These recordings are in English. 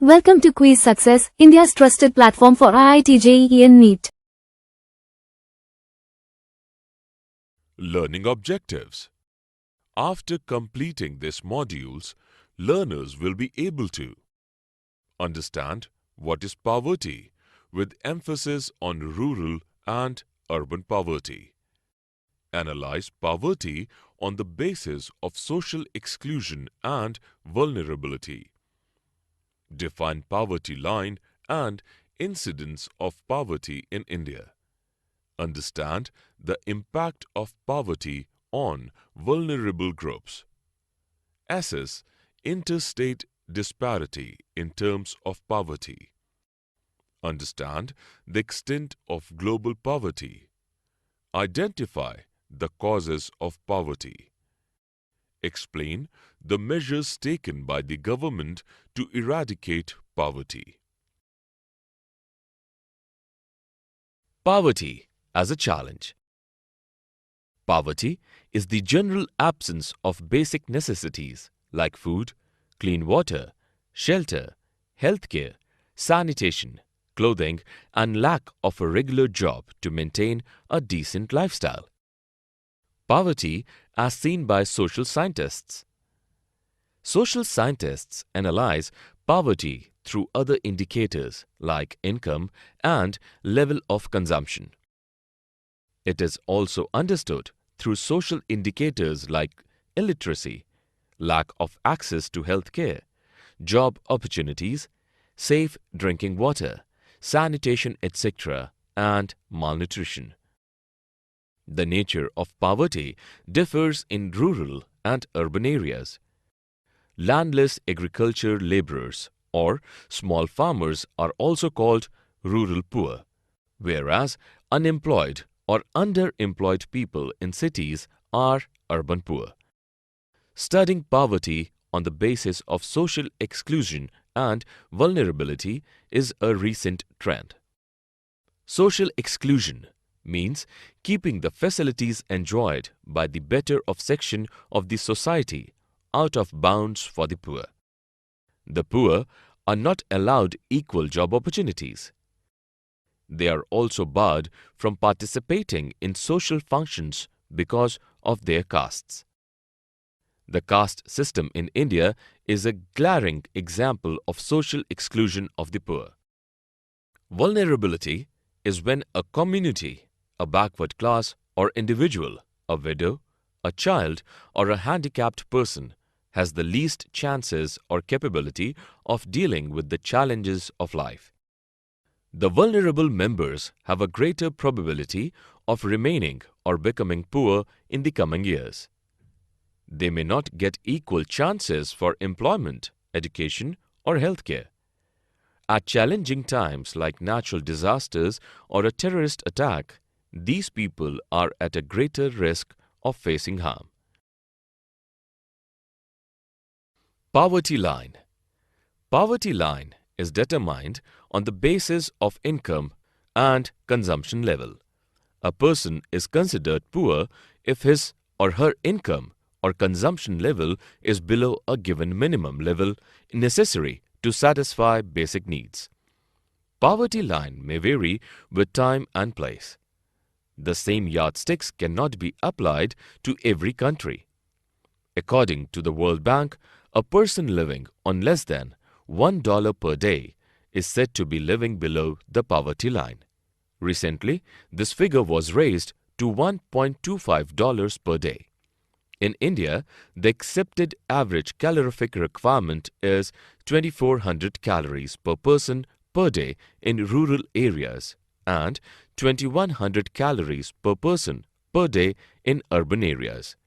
Welcome to Kwiiz Success, India's trusted platform for IIT JEE and NEET. Learning objectives. After completing these modules, learners will be able to understand what is poverty, with emphasis on rural and urban poverty. Analyze poverty on the basis of social exclusion and vulnerability. Define poverty line and incidence of poverty in India. Understand the impact of poverty on vulnerable groups. Assess interstate disparity in terms of poverty. Understand the extent of global poverty. Identify the causes of poverty. Explain the measures taken by the government to eradicate poverty. Poverty as a challenge. Poverty is the general absence of basic necessities like food, clean water, shelter, healthcare, sanitation, clothing, and lack of a regular job to maintain a decent lifestyle. Poverty as seen by social scientists. Social scientists analyze poverty through other indicators like income and level of consumption. It is also understood through social indicators like illiteracy, lack of access to health care, job opportunities, safe drinking water, sanitation, etc., and malnutrition. The nature of poverty differs in rural and urban areas. Landless agriculture laborers or small farmers are also called rural poor, whereas unemployed or underemployed people in cities are urban poor. Studying poverty on the basis of social exclusion and vulnerability is a recent trend. Social exclusion means keeping the facilities enjoyed by the better off section of the society out of bounds for the poor. The poor are not allowed equal job opportunities. They are also barred from participating in social functions because of their castes. The caste system in India is a glaring example of social exclusion of the poor. Vulnerability is when a community, a backward class or individual, a widow, a child, or a handicapped person has the least chances or capability of dealing with the challenges of life. The vulnerable members have a greater probability of remaining or becoming poor in the coming years. They may not get equal chances for employment, education, or healthcare. At challenging times like natural disasters or a terrorist attack, these people are at a greater risk of facing harm. Poverty line. Poverty line is determined on the basis of income and consumption level. A person is considered poor if his or her income or consumption level is below a given minimum level necessary to satisfy basic needs. Poverty line may vary with time and place. The same yardsticks cannot be applied to every country. According to the World Bank, a person living on less than $1 per day is said to be living below the poverty line. Recently, this figure was raised to $1.25 per day. In India, the accepted average calorific requirement is 2,400 calories per person per day in rural areas and 2,100 calories per person per day in urban areas.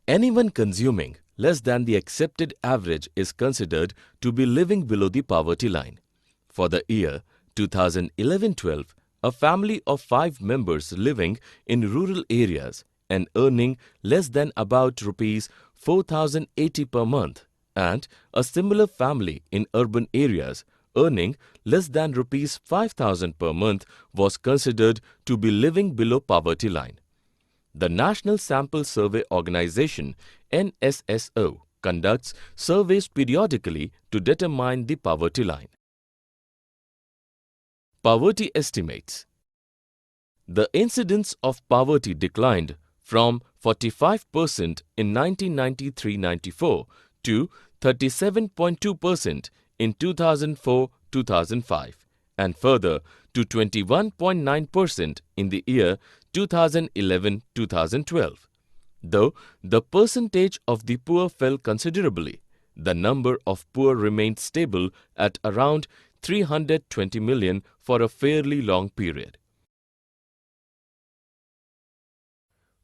Anyone consuming less than the accepted average is considered to be living below the poverty line. For the year 2011-12, a family of 5 members living in rural areas and earning less than about Rs 4,080 per month, and a similar family in urban areas earning less than Rs 5,000 per month was considered to be living below poverty line. The National Sample Survey Organization (NSSO) conducts surveys periodically to determine the poverty line. Poverty estimates. The incidence of poverty declined from 45% in 1993-94 to 37.2% in 2004-2005 and further to 21.9% in the year 2011-2012. Though the percentage of the poor fell considerably, the number of poor remained stable at around 320 million for a fairly long period.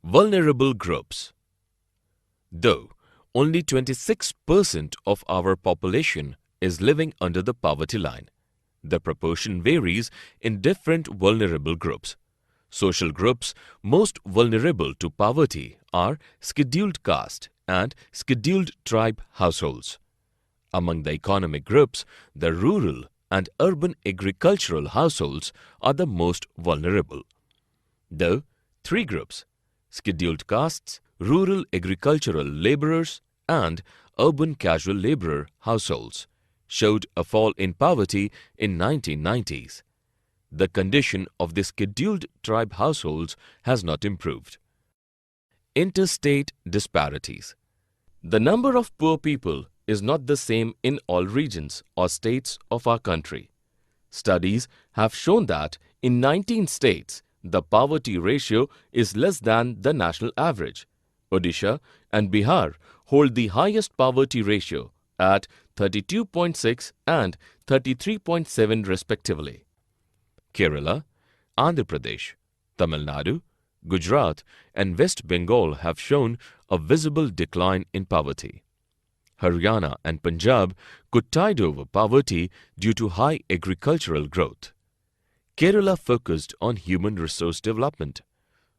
Vulnerable groups. Though only 26% of our population is living under the poverty line, the proportion varies in different vulnerable groups. Social groups most vulnerable to poverty are scheduled caste and scheduled tribe households. Among the economic groups, the rural and urban agricultural households are the most vulnerable. The three groups, scheduled castes, rural agricultural laborers, and urban casual laborer households, showed a fall in poverty in 1990s. The condition of the scheduled tribe households has not improved. Interstate disparities. The number of poor people is not the same in all regions or states of our country. Studies have shown that in 19 states, the poverty ratio is less than the national average. Odisha and Bihar hold the highest poverty ratio at 32.6 and 33.7 respectively. Kerala, Andhra Pradesh, Tamil Nadu, Gujarat and West Bengal have shown a visible decline in poverty. Haryana and Punjab could tide over poverty due to high agricultural growth. Kerala focused on human resource development.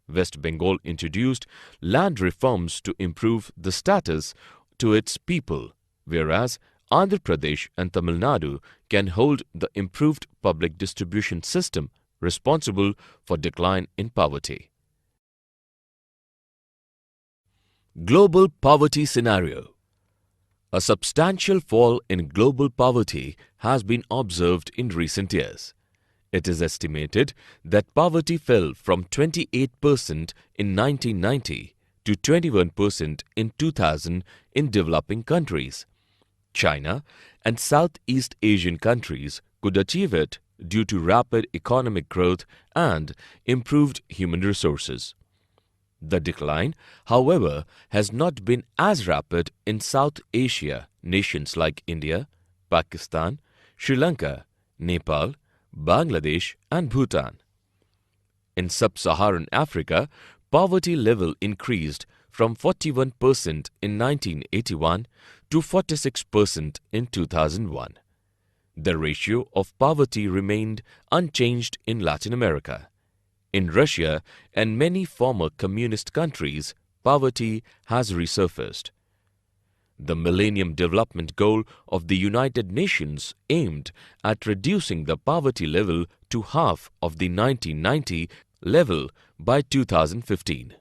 West Bengal introduced land reforms to improve the status to its people, whereas Andhra Pradesh and Tamil Nadu can hold the improved public distribution system responsible for decline in poverty. Global poverty scenario. A substantial fall in global poverty has been observed in recent years. It is estimated that poverty fell from 28% in 1990 to 21% in 2000 in developing countries. China and Southeast Asian countries could achieve it due to rapid economic growth and improved human resources. The decline, however, has not been as rapid in South Asia nations like India, Pakistan, Sri Lanka, Nepal, Bangladesh and Bhutan. In sub-Saharan Africa, poverty level increased from 41% in 1981 to 46% in 2001. The ratio of poverty remained unchanged in Latin America. In Russia and many former communist countries, poverty has resurfaced. The Millennium Development Goal of the United Nations aimed at reducing the poverty level to half of the 1990 level by 2015.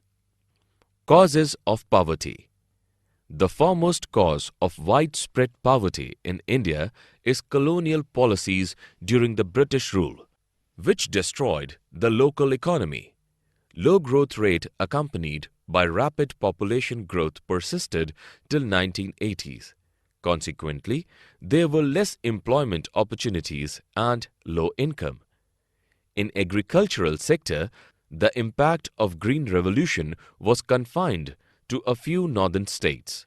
Causes of poverty. The foremost cause of widespread poverty in India is colonial policies during the British rule, which destroyed the local economy. Low growth rate accompanied by rapid population growth persisted till 1980s. Consequently, there were less employment opportunities and low income. In agricultural sector, the impact of Green Revolution was confined to a few northern states.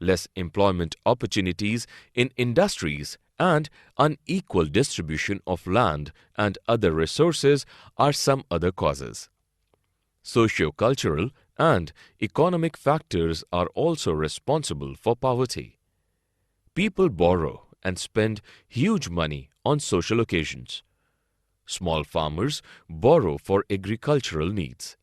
Less employment opportunities in industries and unequal distribution of land and other resources are some other causes. Socio-cultural and economic factors are also responsible for poverty. People borrow and spend huge money on social occasions. Small farmers borrow for agricultural needs.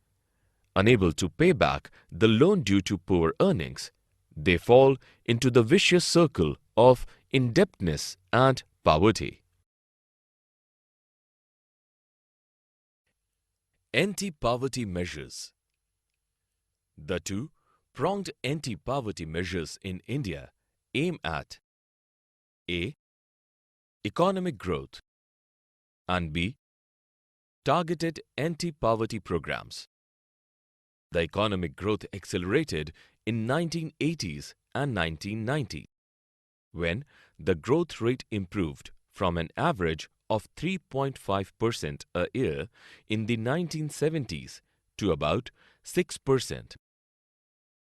Unable to pay back the loan due to poor earnings, they fall into the vicious circle of indebtedness and poverty. Anti-poverty measures. The two Pronged anti-poverty measures in India aim at A. Economic growth and B. Targeted anti-poverty programs. The economic growth accelerated in 1980s and 1990s, when the growth rate improved from an average of 3.5% a year in the 1970s to about 6%.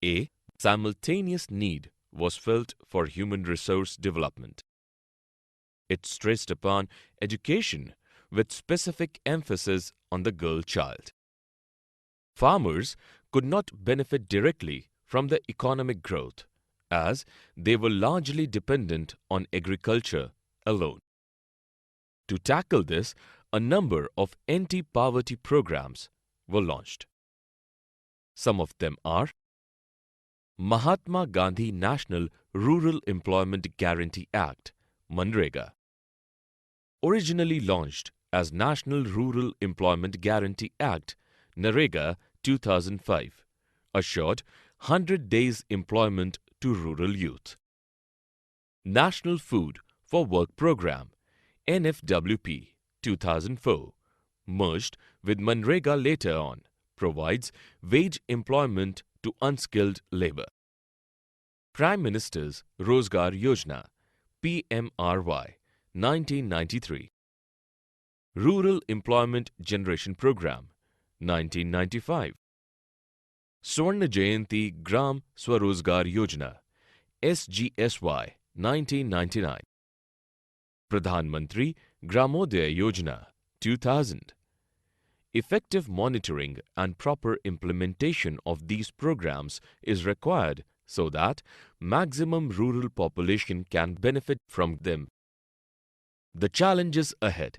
A simultaneous need was felt for human resource development. It stressed upon education with specific emphasis on the girl child. Farmers could not benefit directly from the economic growth, as they were largely dependent on agriculture alone. To tackle this, a number of anti-poverty programs were launched. Some of them are Mahatma Gandhi National Rural Employment Guarantee Act, (Manrega). Originally launched as National Rural Employment Guarantee Act, (NREGA) 2005, assured 100 days employment to rural youth. National Food for Work Program, NFWP 2004, merged with Manrega later on, provides wage employment to unskilled labor. Prime Minister's Rozgar Yojana, PMRY, 1993. Rural Employment Generation Program, 1995. Swarna Jayanti Gram Swarozgar Yojana, SGSY, 1999. Pradhan Mantri Gramodaya Yojana, 2000. Effective monitoring and proper implementation of these programs is required so that maximum rural population can benefit from them. The challenges ahead.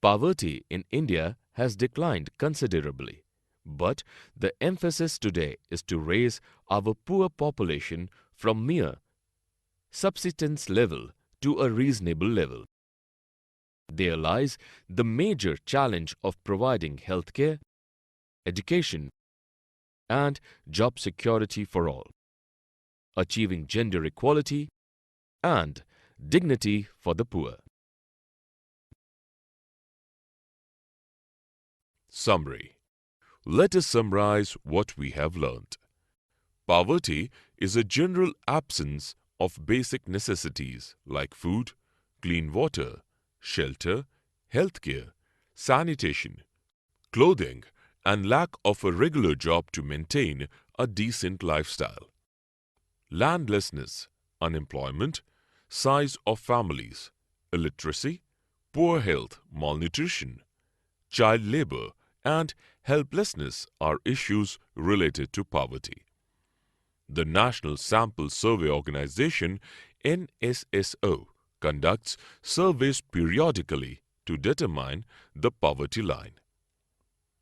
Poverty in India has declined considerably, but the emphasis today is to raise our poor population from mere subsistence level to a reasonable level. There lies the major challenge of providing healthcare, education, and job security for all, achieving gender equality and dignity for the poor. Summary. Let us summarize what we have learnt. Poverty is a general absence of basic necessities like food, clean water, shelter, healthcare, sanitation, clothing, and lack of a regular job to maintain a decent lifestyle. Landlessness, unemployment, size of families, illiteracy, poor health, malnutrition, child labor, and helplessness are issues related to poverty. The National Sample Survey Organization, NSSO, conducts surveys periodically to determine the poverty line.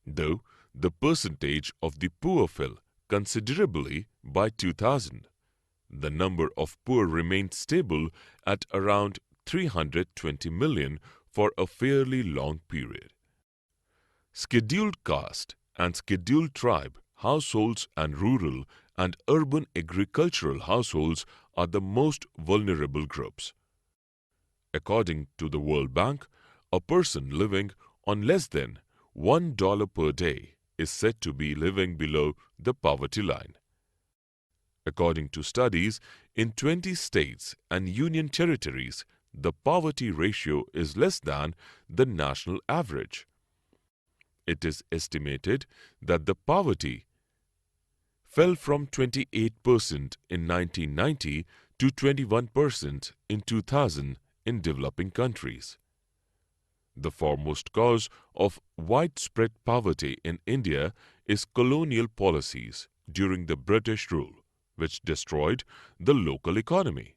Though the percentage of the poor fell considerably by 2000, the number of poor remained stable at around 320 million for a fairly long period. Scheduled caste and scheduled tribe households and rural and urban agricultural households are the most vulnerable groups. According to the World Bank, a person living on less than $1 per day is said to be living below the poverty line. According to studies, in 20 states and union territories, the poverty ratio is less than the national average. It is estimated that the poverty fell from 28% in 1990 to 21% in 2000 in developing countries. The foremost cause of widespread poverty in India is colonial policies during the British rule, which destroyed the local economy.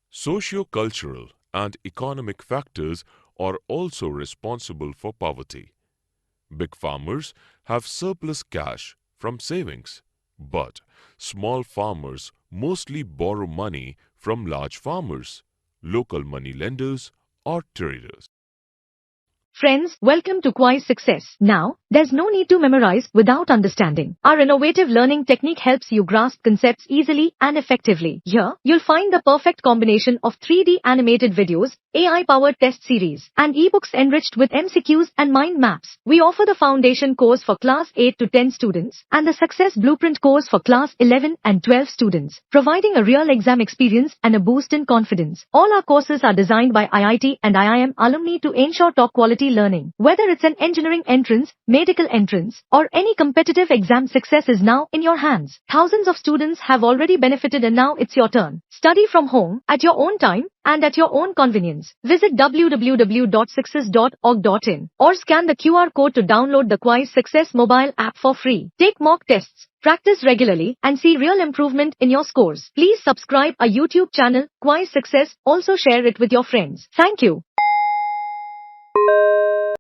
Socio-cultural and economic factors are also responsible for poverty. Big farmers have surplus cash from savings, but small farmers mostly borrow money from large farmers, local money lenders, or traders. Friends, welcome to Kwiiz Success. Now, there's no need to memorize without understanding. Our innovative learning technique helps you grasp concepts easily and effectively. Here, you'll find the perfect combination of 3D animated videos, AI-powered test series, and ebooks enriched with MCQs and mind maps. We offer the foundation course for class 8 to 10 students and the success blueprint course for class 11 and 12 students, providing a real exam experience and a boost in confidence. All our courses are designed by IIT and IIM alumni to ensure top quality learning. Whether it's an engineering entrance, medical entrance, or any competitive exam, success is now in your hands. Thousands of students have already benefited and now it's your turn. Study from home, at your own time, and at your own convenience. Visit www.success.org.in or scan the QR code to download the Kwiiz Success mobile app for free. Take mock tests, practice regularly, and see real improvement in your scores. Please subscribe our YouTube channel, Kwiiz Success. Also share it with your friends. Thank you.